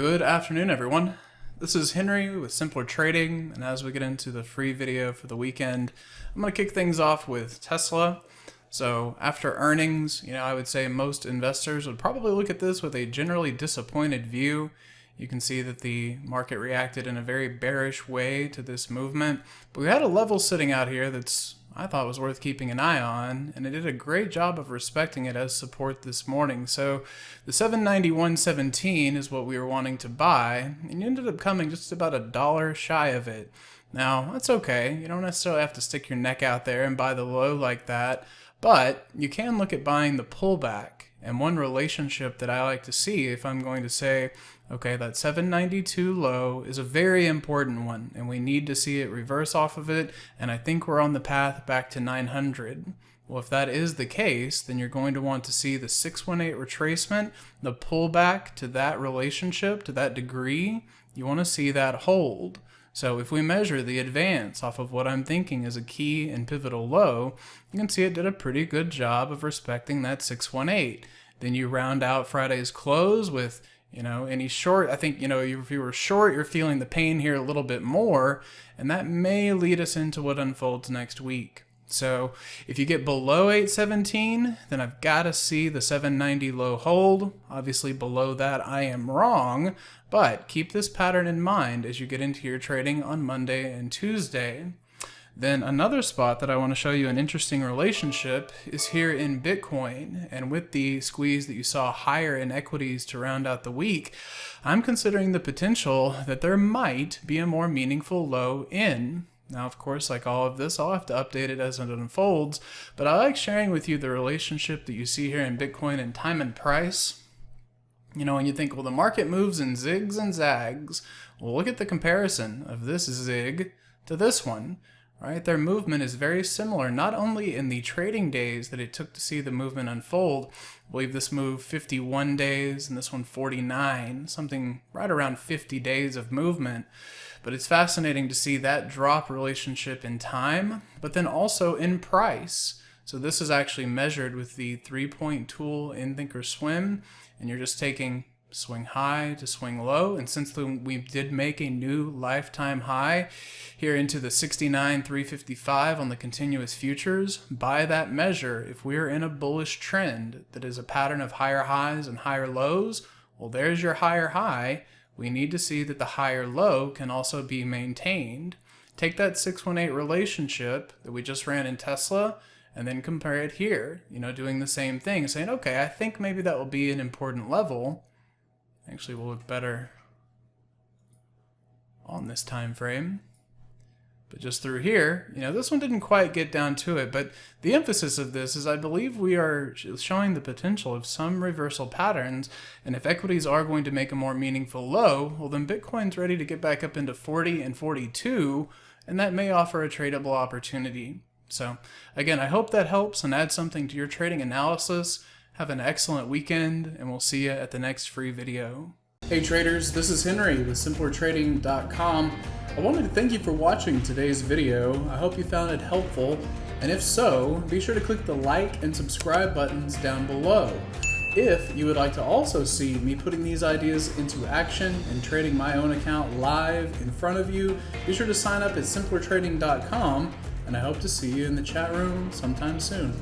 Good afternoon, everyone. This is Henry with Simpler Trading, and as we get into the free video for the weekend, I'm going to kick things off with Tesla. So after earnings, I would say most investors would probably look at this with a generally disappointed view. You can see that the market reacted in a very bearish way to this movement, but we had a level sitting out here that's I thought was worth keeping an eye on, and it did a great job of respecting it as support this morning. So the 791.17 is what we were wanting to buy, and you ended up coming just about $1 shy of it. Now, that's okay. You don't necessarily have to stick your neck out there and buy the low like that, but you can look at buying the pullback. And one relationship that I like to see if I'm going to say, okay, that 792 low is a very important one, and we need to see it reverse off of it, and I think we're on the path back to 900. Well, if that is the case, then you're going to want to see the 618 retracement, the pullback to that relationship, to that degree. You want to see that hold. So if we measure the advance off of what I'm thinking is a key and pivotal low, you can see it did a pretty good job of respecting that 618. Then you round out Friday's close with, any short. I think, if you were short, you're feeling the pain here a little bit more, and that may lead us into what unfolds next week. So if you get below 817, then I've got to see the 790 low hold. Obviously below that I am wrong, but keep this pattern in mind as you get into your trading on Monday and Tuesday. Then another spot that I want to show you an interesting relationship is here in Bitcoin, and with the squeeze that you saw higher in equities to round out the week, I'm considering the potential that there might be a more meaningful low in. Now, of course, like all of this, I'll have to update it as it unfolds, but I like sharing with you the relationship that you see here in Bitcoin and time and price. When you think, well, the market moves in zigs and zags, well, look at the comparison of this zig to this one, right? Their movement is very similar, not only in the trading days that it took to see the movement unfold. I believe this moved 51 days and this one 49, something right around 50 days of movement. But it's fascinating to see that drop relationship in time, but then also in price. So this is actually measured with the 3-point tool in Thinkorswim, and you're just taking swing high to swing low. And since we did make a new lifetime high here into the 69,355 on the continuous futures, by that measure, if we're in a bullish trend that is a pattern of higher highs and higher lows, well, there's your higher high. We need to see that the higher low can also be maintained. Take that 618 relationship that we just ran in Tesla and then compare it here, doing the same thing, saying, okay, I think maybe that will be an important level. Actually, will look better on this time frame. But just through here, this one didn't quite get down to it, but the emphasis of this is I believe we are showing the potential of some reversal patterns, and if equities are going to make a more meaningful low, well then Bitcoin's ready to get back up into 40 and 42, and that may offer a tradable opportunity. So again, I hope that helps and adds something to your trading analysis. Have an excellent weekend, and we'll see you at the next free video. Hey traders, this is Henry with simplertrading.com. I wanted to thank you for watching today's video. I hope you found it helpful, and if so, be sure to click the like and subscribe buttons down below. If you would like to also see me putting these ideas into action and trading my own account live in front of you, be sure to sign up at simplertrading.com, and I hope to see you in the chat room sometime soon.